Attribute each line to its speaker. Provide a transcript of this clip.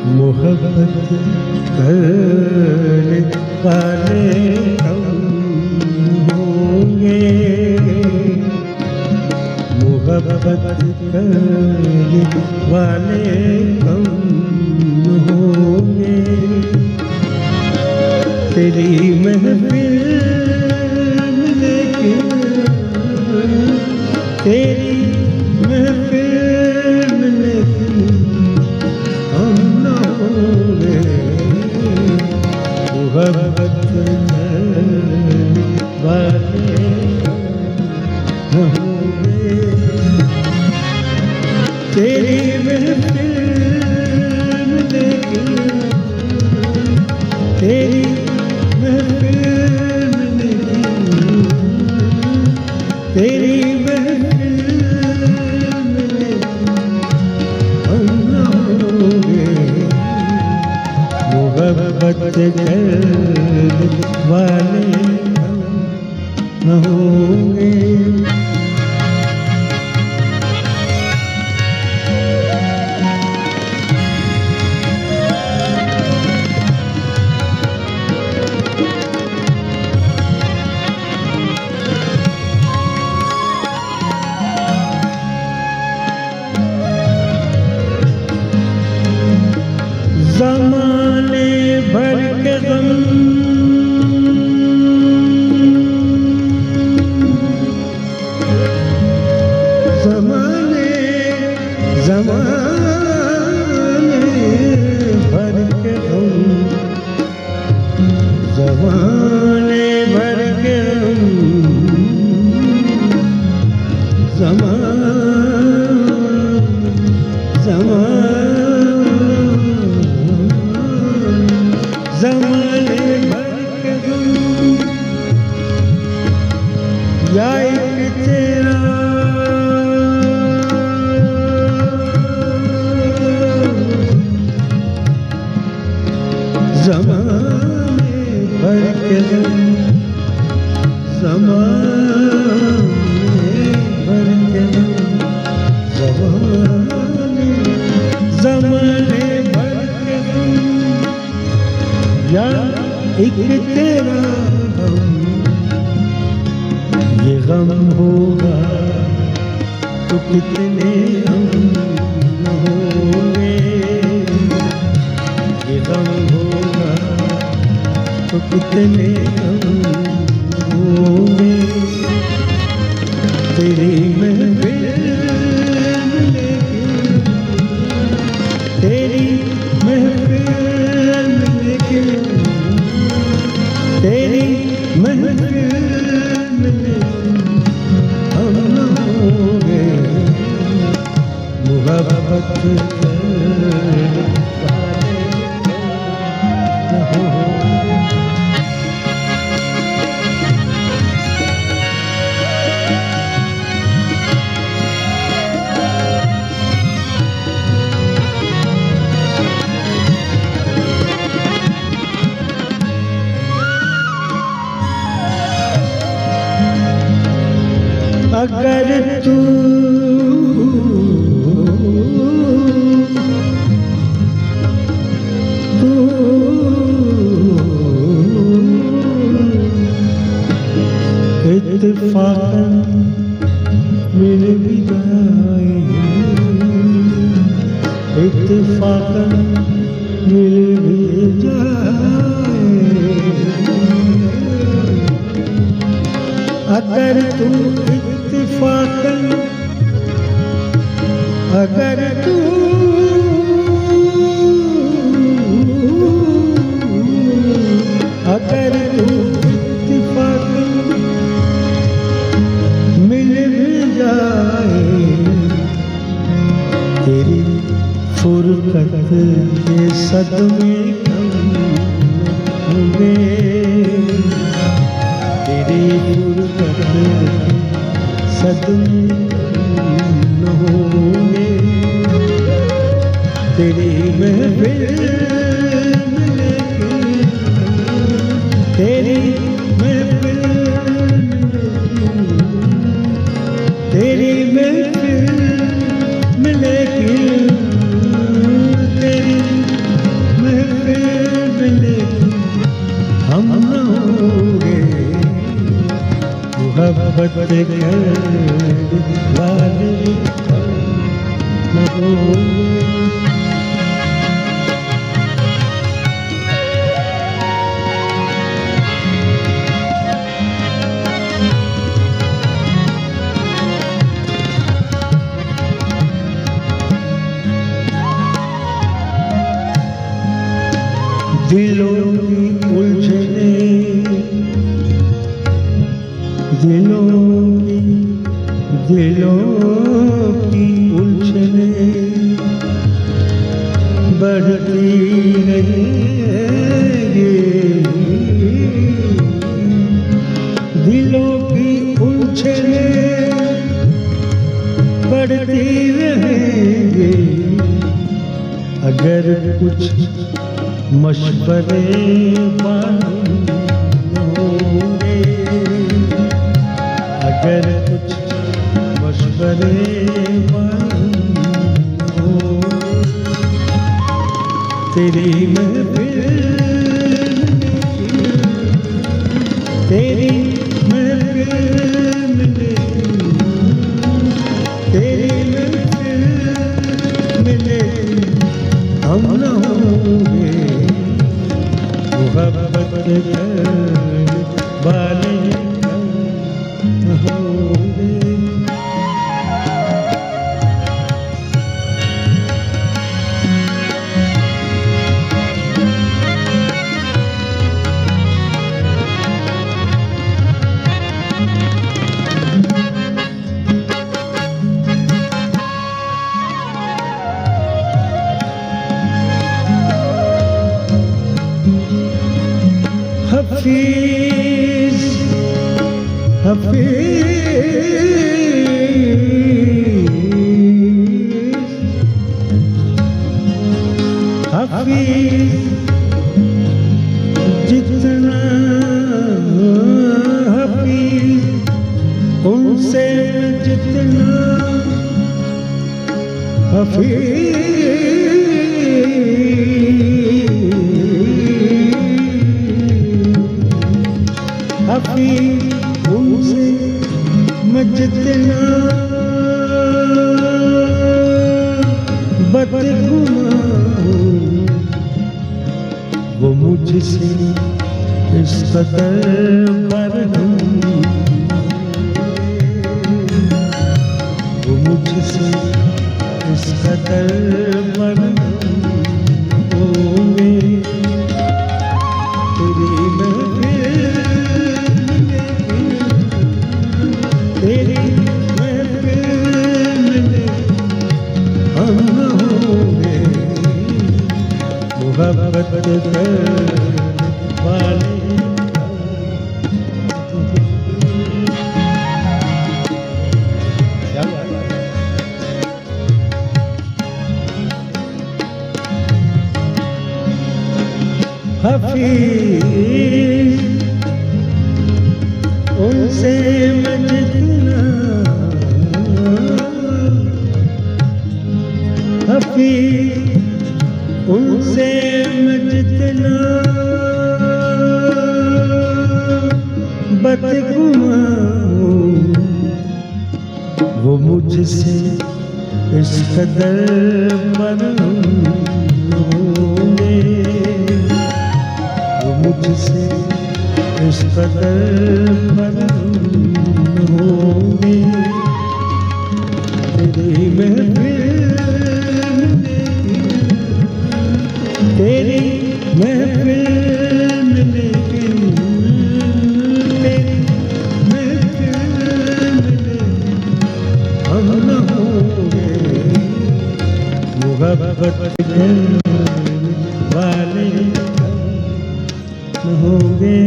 Speaker 1: मोहब्बत करने वाले कम होंगे, मोहब्बत करने वाले कम होंगे। तेरी महफिल में लेकिन तेरी महफिल में लेकिन हम न होंगे, मोहब्बत करने वाले न होंगे। तेरी महफिल में लेकिन तेरी महफिल में लेकिन तेरी महफिल में लेकिन हम न होंगे, मोहब्बत करने वाले हम न होंगे। ज़माने भर के गम ज़माने भर के गम, ज़माने भर के गम, ज़माने भर के गम, या एक तेरा ज़माने भर के गम, ज़माने भर के गम, ज़माने भर के गम, या एक तेरा गम। ये गम होगा तो कितने हम होंगे, ये गम होगा तो कितने हम होंगे। तेरी महफिल में लेकिन तेरी महफिल में लेकिन तेरी महफिल में लेकिन हम न होंगे, मोहब्बत करने वाले न होंगे। अगर तू इत्तेफाकन मिल भी जाए, इत्तेफाकन मिल भी जाए, अगर तू इत्तेफाकन, अगर तू इत्तेफाकन मिल भी जाए, तेरी फुरकत के सदमे कम होंगे, तेरी फुरकत के सदमे न होंगे। तेरी महफिल में लेकिन तेरी महफिल तेरी महफिल में लेकिन तेरी करने वाले न होंगे। दिलों की उलझने, दिलों की उलझने बढ़ती रहेंगी। दिलों की उलझने बढ़ती रहेंगी। अगर कुछ मशवरे मालूम होंगे, अगर कुछ मशवरे मालूम होंगे, तेरी महफिल तेरी महफिल तेरी महफिल मिले हम न होंगे। मोहब्बत वाले होंगे। हफीज जितना हफीज उनसे जितना हफीज उनसे मैं जितना बदगुमा हूँ, वो मुझसे इस कदर मरहूम, वो मुझसे इस कदर मरहूम होंगे। तेरी तेरी महफिल में हम न होंगे। मोहब्बत करने वाले हफीज उनसे मैं जितना हफीज उनसे मैं जितना बदगुमा हूँ, वो मुझसे इस कदर मरहूम होंगे। वो मुझसे इस कदर मरहूम होंगे। तेरी महफिल तेरी महफिल में लेकिन तेरी महफिल में हम न होंगे। मोहब्बत करने वाले होंगे।